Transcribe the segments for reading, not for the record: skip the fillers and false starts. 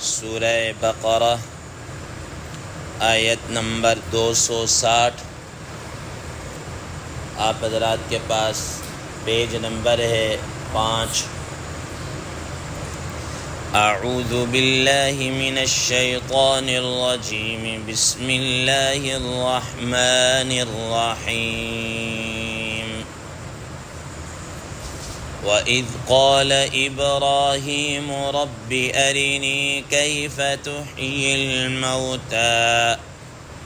سورہ بقرہ آیت نمبر 260۔ آپ حضرات کے پاس پیج نمبر ہے 5۔ اعوذ باللہ من الشیطان الرجیم، بسم اللہ الرحمن الرحیم۔ وَإِذْ قَالَ إِبْرَاهِيمُ رَبِّ أَرِنِي كَيْفَ تُحْيِي الْمَوْتَى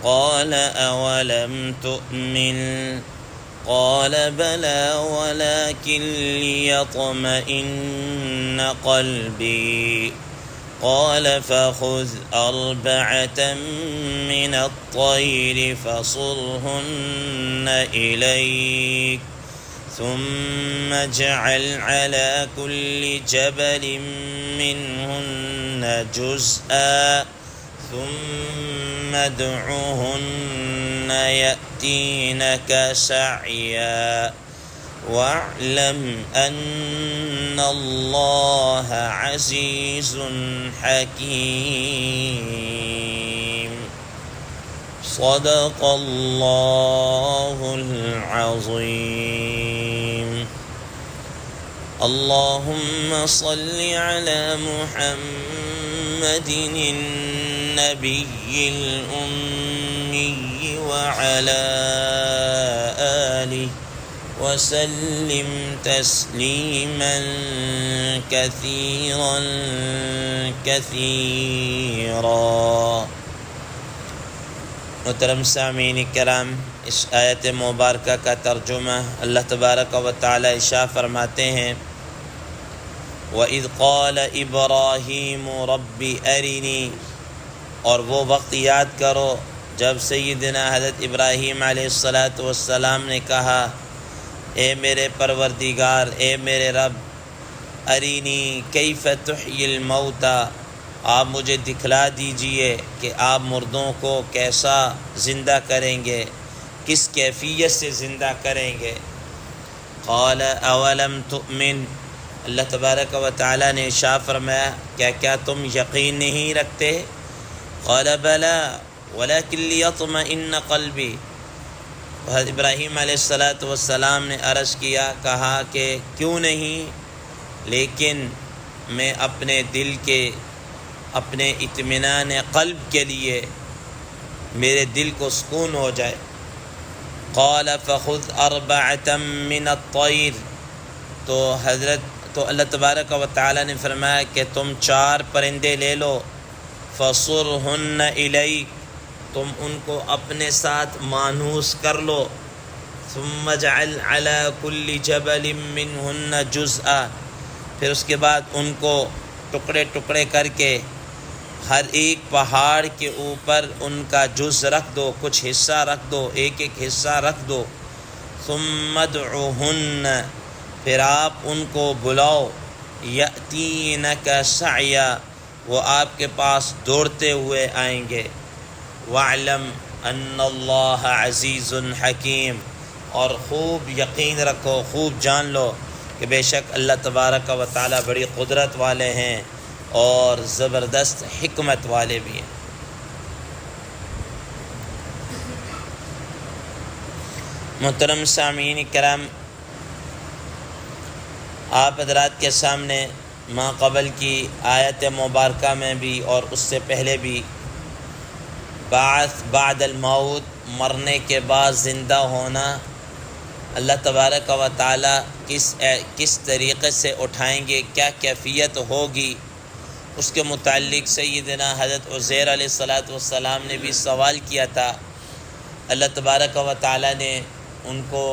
قَالَ أَوَلَمْ تُؤْمِنْ قَالَ بَلَى وَلَكِنْ لِيَطْمَئِنَّ قَلْبِي قَالَ فَخُذْ أَرْبَعَةً مِّنَ الطَّيْرِ فَصُرْهُنَّ إِلَيْكَ ثم اجعل على كل جبل منهن جزءا ثم ادعهن يأتينك سعيا واعلم أن الله عزيز حكيم۔ صدق اللہ العظیم۔ اللہم صل علی محمد النبی الأمی وعلی آلہ وسلم تسلیما کثیرا کثیرا۔ محترم سامعین کرام، اس آیت مبارکہ کا ترجمہ اللہ تبارک و تعالی ارشاد فرماتے ہیں، وَإِذْ قَالَ إِبْرَاهِيمُ رَبِّ أَرِنِي، اور وہ وقت یاد کرو جب سیدنا حضرت ابراہیم علیہ السلام نے کہا، اے میرے پروردگار، اے میرے رب، ارینی کیف تحیی الموتى، آپ مجھے دکھلا دیجئے کہ آپ مردوں کو کیسا زندہ کریں گے، کس کیفیت سے زندہ کریں گے۔ قال اولم تؤمن، اللہ تبارک و تعالیٰ نے ارشاد فرمایا، کیا تم یقین نہیں رکھتے؟ قال بلی ولکن لیطمئن قلبی، حضرت ابراہیم علیہ السلام نے عرض کیا، کہا کہ کیوں نہیں، لیکن میں اپنے دل کے، اپنے اطمینان قلب کے لیے میرے دل کو سکون ہو جائے۔ قال فخذ أربعة من الطير، تو اللہ تبارک و تعالی نے فرمایا کہ تم 4 پرندے لے لو، فصرهن إليك، تم ان کو اپنے ساتھ مانوس کر لو، ثم اجعل على كل جبل منهن جزءا، پھر اس کے بعد ان کو ٹکڑے ٹکڑے کر کے ہر ایک پہاڑ کے اوپر ان کا جز رکھ دو، کچھ حصہ رکھ دو، ایک حصہ رکھ دو۔ ثم ادعوہن، پھر آپ ان کو بلاؤ، یأتینک سعیا، وہ آپ کے پاس دوڑتے ہوئے آئیں گے۔ واعلم ان اللہ عزیز حکیم، اور خوب یقین رکھو، خوب جان لو کہ بے شک اللہ تبارک و تعالی بڑی قدرت والے ہیں اور زبردست حکمت والے بھی ہیں۔ محترم سامعین کرام، آپ حضرات کے سامنے ما قبل کی آیت مبارکہ میں بھی اور اس سے پہلے بھی بعث بعد الموت، مرنے کے بعد زندہ ہونا، اللہ تبارک و تعالی کس طریقے سے اٹھائیں گے، کیا کیفیت ہوگی، اس کے متعلق سیدنا حضرت عزیر علیہ السلام نے بھی سوال کیا تھا۔ اللہ تبارک و تعالی نے ان کو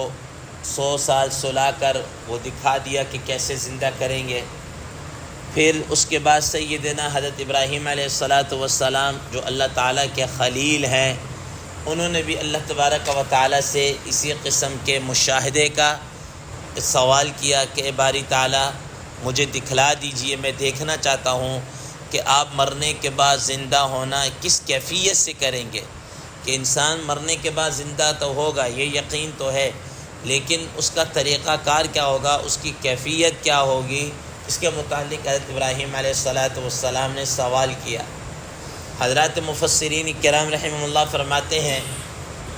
100 سال سلا کر وہ دکھا دیا کہ کیسے زندہ کریں گے۔ پھر اس کے بعد سیدنا حضرت ابراہیم علیہ السلام جو اللہ تعالیٰ کے خلیل ہیں، انہوں نے بھی اللہ تبارک و تعالیٰ سے اسی قسم کے مشاہدے کا سوال کیا کہ اے باری تعالیٰ مجھے دکھلا دیجئے، میں دیکھنا چاہتا ہوں کہ آپ مرنے کے بعد زندہ ہونا کس کیفیت سے کریں گے، کہ انسان مرنے کے بعد زندہ تو ہوگا، یہ یقین تو ہے، لیکن اس کا طریقہ کار کیا ہوگا، اس کی کیفیت کیا ہوگی، اس کے متعلق حضرت ابراہیم علیہ السلام نے سوال کیا۔ حضرات مفسرین کرام رحمہ اللہ فرماتے ہیں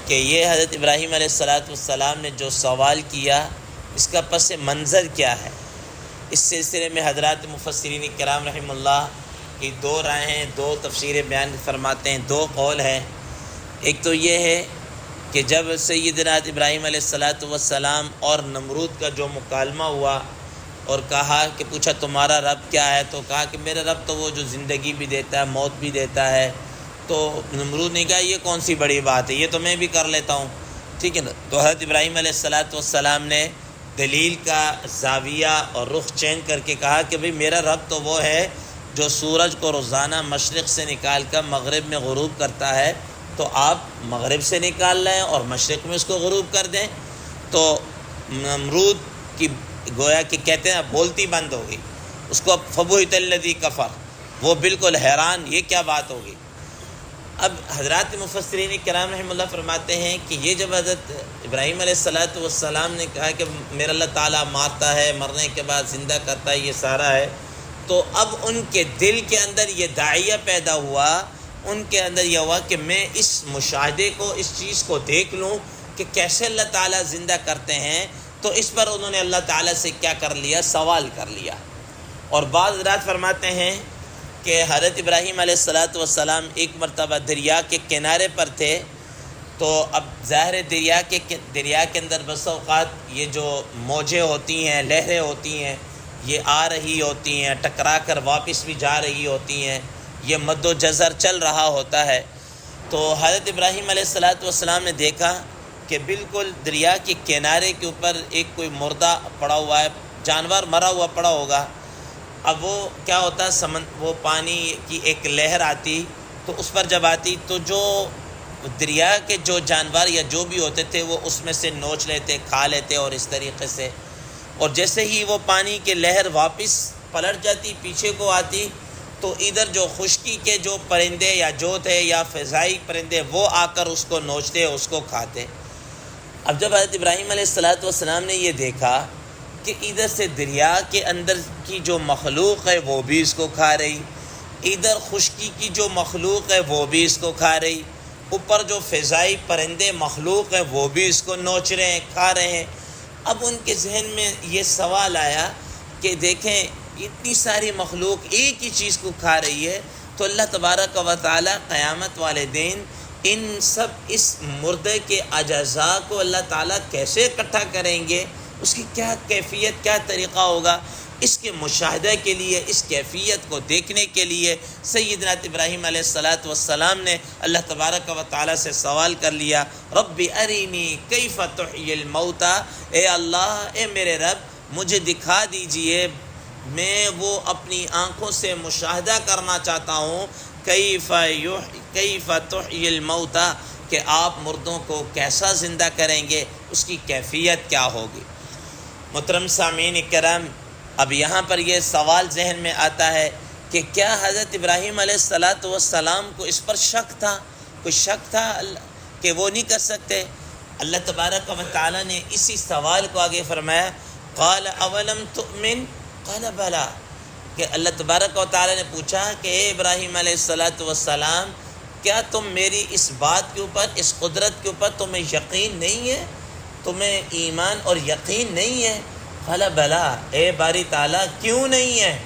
کہ یہ حضرت ابراہیم علیہ السلام نے جو سوال کیا اس کا پس منظر کیا ہے۔ اس سلسلے میں حضرات مفسرین کرام رحمہ اللہ کی دو رائے ہیں، دو تفسیریں بیان فرماتے ہیں، دو قول ہیں۔ ایک تو یہ ہے کہ جب سیدنا ابراہیم علیہ السلام اور نمرود کا جو مکالمہ ہوا اور کہا کہ پوچھا تمہارا رب کیا ہے، تو کہا کہ میرا رب تو وہ جو زندگی بھی دیتا ہے موت بھی دیتا ہے، تو نمرود نے کہا یہ کون سی بڑی بات ہے، یہ تو میں بھی کر لیتا ہوں، ٹھیک ہے نا۔ تو حضرت ابراہیم علیہ السلام نے دلیل کا زاویہ اور رخ چینج کر کے کہا کہ بھئی میرا رب تو وہ ہے جو سورج کو روزانہ مشرق سے نکال کر مغرب میں غروب کرتا ہے، تو آپ مغرب سے نکال لیں اور مشرق میں اس کو غروب کر دیں۔ تو نمرود کی گویا کہ کہتے ہیں بولتی بند ہو گئی، اس کو فبہت الذی کفر، وہ بالکل حیران، یہ کیا بات ہوگی۔ اب حضرات مفسرین کرام رحمہ اللہ فرماتے ہیں کہ یہ جب حضرت ابراہیم علیہ السلام نے کہا کہ میرا اللہ تعالیٰ مارتا ہے، مرنے کے بعد زندہ کرتا ہے، یہ سارا ہے، تو اب ان کے دل کے اندر یہ داعیہ پیدا ہوا، ان کے اندر یہ ہوا کہ میں اس مشاہدے کو، اس چیز کو دیکھ لوں کہ کیسے اللہ تعالیٰ زندہ کرتے ہیں۔ تو اس پر انہوں نے اللہ تعالیٰ سے کیا کر لیا، سوال کر لیا۔ اور بعض حضرات فرماتے ہیں کہ حضرت ابراہیم علیہ السلام ایک مرتبہ دریا کے کنارے پر تھے، تو اب ظاہر دریا کے اندر بس اوقات یہ جو موجیں ہوتی ہیں، لہریں ہوتی ہیں، یہ آ رہی ہوتی ہیں، ٹکرا کر واپس بھی جا رہی ہوتی ہیں، یہ مد و جزر چل رہا ہوتا ہے۔ تو حضرت ابراہیم علیہ السلام نے دیکھا کہ بالکل دریا کے کنارے کے اوپر ایک کوئی مردہ پڑا ہوا ہے، جانور مرا ہوا پڑا ہوگا۔ اب وہ کیا ہوتا ہے، وہ پانی کی ایک لہر آتی، تو اس پر جب آتی تو جو دریا کے جو جانور یا جو بھی ہوتے تھے وہ اس میں سے نوچ لیتے، کھا لیتے، اور اس طریقے سے۔ اور جیسے ہی وہ پانی کی لہر واپس پلٹ جاتی، پیچھے کو آتی، تو ادھر جو خشکی کے جو پرندے یا جو تھے یا فضائی پرندے وہ آ کر اس کو نوچتے، اس کو کھاتے۔ اب جب حضرت ابراہیم علیہ السلام نے یہ دیکھا کہ ادھر سے دریا کے اندر کی جو مخلوق ہے وہ بھی اس کو کھا رہی، ادھر خشکی کی جو مخلوق ہے وہ بھی اس کو کھا رہی، اوپر جو فضائی پرندے مخلوق ہیں وہ بھی اس کو نوچ رہے ہیں، کھا رہے ہیں۔ اب ان کے ذہن میں یہ سوال آیا کہ دیکھیں اتنی ساری مخلوق ایک ہی چیز کو کھا رہی ہے، تو اللہ تبارک و تعالی قیامت والے دن اس مردے کے اجزاء کو اللہ تعالیٰ کیسے اکٹھا کریں گے، اس کی کیا کیفیت، کیا طریقہ ہوگا، اس کے مشاہدہ کے لیے، اس کیفیت کو دیکھنے کے لیے سیدنا ابراہیم علیہ السلام نے اللہ تبارک و تعالیٰ سے سوال کر لیا، رب ارینی کیف تحیی الموتى، اے اللہ، اے میرے رب، مجھے دکھا دیجئے، میں وہ اپنی آنکھوں سے مشاہدہ کرنا چاہتا ہوں، کیف تحیی الموتى، کہ آپ مردوں کو کیسا زندہ کریں گے، اس کی کیفیت کیا ہوگی۔ محترم سامعین کرام، اب یہاں پر یہ سوال ذہن میں آتا ہے کہ کیا حضرت ابراہیم علیہ السلام کو اس پر شک تھا، کوئی شک تھا کہ وہ نہیں کر سکتے؟ اللہ تبارک و تعالی نے اسی سوال کو آگے فرمایا، قال اولم تؤمن قال بلا، کہ اللہ تبارک و تعالی نے پوچھا کہ اے ابراہیم علیہ السلام، کیا تم میری اس بات کے اوپر، اس قدرت کے اوپر تمہیں یقین نہیں ہے، تمہیں ایمان اور یقین نہیں ہے؟ قال بلا، اے باری تعالیٰ کیوں نہیں ہے،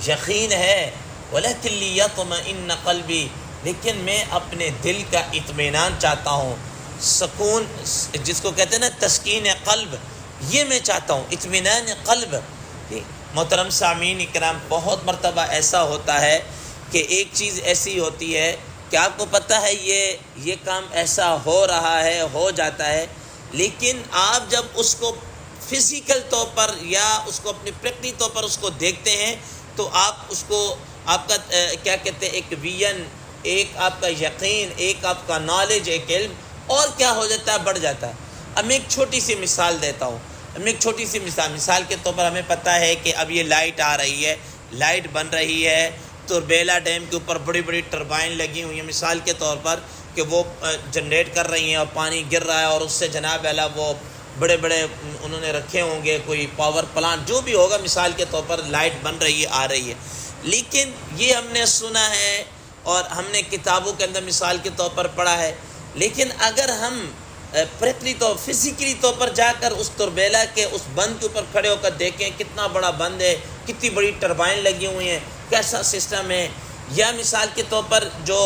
یقین ہے، ولیکن لیطمئن قلبی، لیکن میں اپنے دل کا اطمینان چاہتا ہوں، سکون جس کو کہتے ہیں نا تسکین قلب، یہ میں چاہتا ہوں، اطمینان قلب۔ محترم سامعین اکرام، بہت مرتبہ ایسا ہوتا ہے کہ ایک چیز ایسی ہوتی ہے کہ آپ کو پتہ ہے یہ کام ایسا ہو رہا ہے، ہو جاتا ہے، لیکن آپ جب اس کو فزیکل طور پر یا اس کو اپنی پریکٹیکل طور پر اس کو دیکھتے ہیں تو آپ اس کو، آپ کا کیا کہتے ہیں، ایک ویژن، ایک آپ کا یقین، ایک آپ کا نالج، ایک علم اور کیا ہو جاتا ہے، بڑھ جاتا ہے۔ اب میں ایک چھوٹی سی مثال دیتا ہوں، مثال کے طور پر ہمیں پتہ ہے کہ اب یہ لائٹ آ رہی ہے، لائٹ بن رہی ہے، تو بیلا ڈیم کے اوپر بڑی بڑی ٹربائن لگی ہوئی ہیں مثال کے طور پر، کہ وہ جنریٹ کر رہی ہیں اور پانی گر رہا ہے اور اس سے جناب اعلیٰ وہ بڑے بڑے انہوں نے رکھے ہوں گے، کوئی پاور پلانٹ جو بھی ہوگا، مثال کے طور پر لائٹ بن رہی ہے، آ رہی ہے، لیکن یہ ہم نے سنا ہے اور ہم نے کتابوں کے اندر مثال کے طور پر پڑھا ہے، لیکن اگر ہم پریکٹیکلی طور فزیکلی طور پر جا کر اس تربیلا کے اس بند کے اوپر کھڑے ہو کر دیکھیں کتنا بڑا بند ہے، کتنی بڑی ٹربائن لگی ہوئی ہیں، کیسا سسٹم ہے، یا مثال کے طور پر جو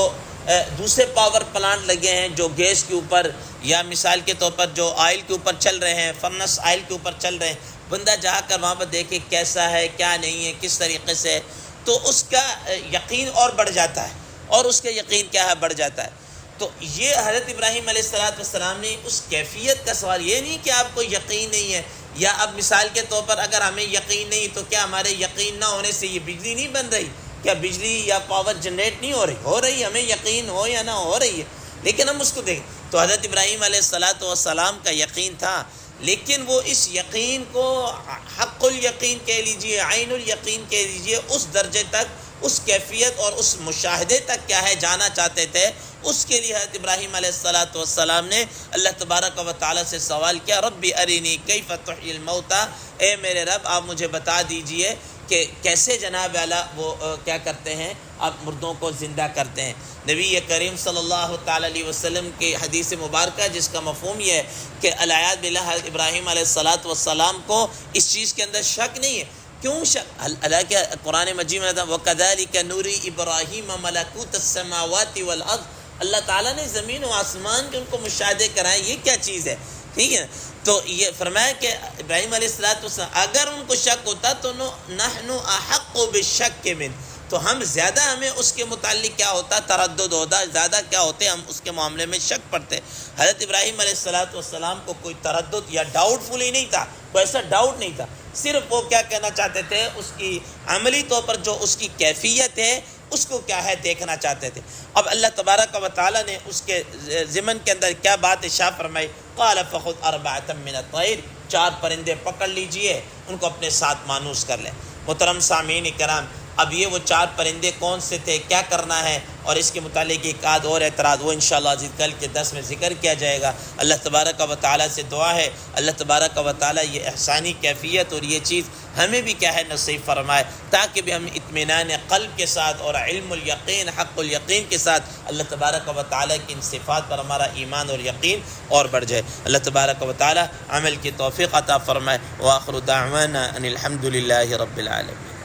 دوسرے پاور پلانٹ لگے ہیں جو گیس کے اوپر، یا مثال کے طور پر جو آئل کے اوپر چل رہے ہیں، فرنس آئل کے اوپر چل رہے ہیں، بندہ جا کر وہاں پر دیکھے کیسا ہے، کیا نہیں ہے، کس طریقے سے، تو اس کا یقین اور بڑھ جاتا ہے، اور اس کا یقین کیا ہے، بڑھ جاتا ہے۔ تو یہ حضرت ابراہیم علیہ السلام نے اس کیفیت کا سوال، یہ نہیں کہ آپ کو یقین نہیں ہے، یا اب مثال کے طور پر اگر ہمیں یقین نہیں تو کیا ہمارے یقین نہ ہونے سے یہ بجلی نہیں بن رہی، کیا بجلی یا پاور جنریٹ نہیں ہو رہی، ہمیں یقین ہو یا نہ ہو رہی ہے، لیکن ہم اس کو دیکھیں۔ تو حضرت ابراہیم علیہ السلام کا یقین تھا، لیکن وہ اس یقین کو حق الیقین کہہ لیجئے، عین الیقین کہہ لیجئے، اس درجے تک، اس کیفیت اور اس مشاہدے تک کیا ہے جانا چاہتے تھے۔ اس کے لیے حضرت ابراہیم علیہ السلام نے اللہ تبارک و تعالیٰ سے سوال کیا، رب ارینی کیف تحیی الموتیٰ، اے میرے رب آپ مجھے بتا دیجئے کہ کیسے جناب اعلیٰ وہ کیا کرتے ہیں، آپ مردوں کو زندہ کرتے ہیں۔ نبی کریم صلی اللہ تعالیٰ علیہ وسلم کی حدیث مبارکہ جس کا مفہوم یہ ہے کہ العیاذ باللہ حضرت ابراہیم علیہ السلام کو اس چیز کے اندر شک نہیں ہے۔ کیوں شک؟ اللہ کے قرآن مجید میں وَكَذَلِكَ نُرِي إِبْرَاهِيمَ مَلَكُوتَ السَّمَاوَاتِ وَالْأَرْضِ، اللہ تعالیٰ نے زمین و آسمان کے ان کو مشاہدے کرائے، یہ کیا چیز ہے، ٹھیک ہے۔ تو یہ فرمایا کہ ابراہیم علیہ السلام اگر ان کو شک ہوتا تو نحن احق بالشک من، تو ہم زیادہ ہمیں اس کے متعلق کیا ہوتا، تردد ہوتا، زیادہ کیا ہوتے ہم اس کے معاملے میں شک پڑتے۔ حضرت ابراہیم علیہ السلام کو کوئی تردد یا ڈاؤٹ فل ہی نہیں تھا، کوئی ایسا ڈاؤٹ نہیں تھا، صرف وہ کیا کہنا چاہتے تھے، اس کی عملی طور پر جو اس کی کیفیت ہے اس کو کیا ہے دیکھنا چاہتے تھے۔ اب اللہ تبارک و تعالیٰ نے اس کے ضمن کے اندر کیا بات ارشاد فرمائی، قال فخذ اربعۃ من الطیر، 4 پرندے پکڑ لیجئے، ان کو اپنے ساتھ مانوس کر لیں۔ محترم سامعین کرام، اب یہ وہ 4 پرندے کون سے تھے، کیا کرنا ہے، اور اس کے متعلق ایک آدھ اور اعتراض وہ انشاءاللہ عزیز کل کے درس میں ذکر کیا جائے گا۔ اللہ تبارک و تعالیٰ سے دعا ہے اللہ تبارک و تعالیٰ یہ احسانی کیفیت اور یہ چیز ہمیں بھی کیا ہے نصیب فرمائے، تاکہ بھی ہم اطمینان قلب کے ساتھ اور علم الیقین حق الیقین کے ساتھ اللہ تبارک و تعالیٰ کی ان صفات پر ہمارا ایمان اور یقین اور بڑھ جائے۔ اللہ تبارک و تعالیٰ عمل کی توفیق عطا فرمائے۔ وآخر دعوانا ان الحمد للہ رب العالمین۔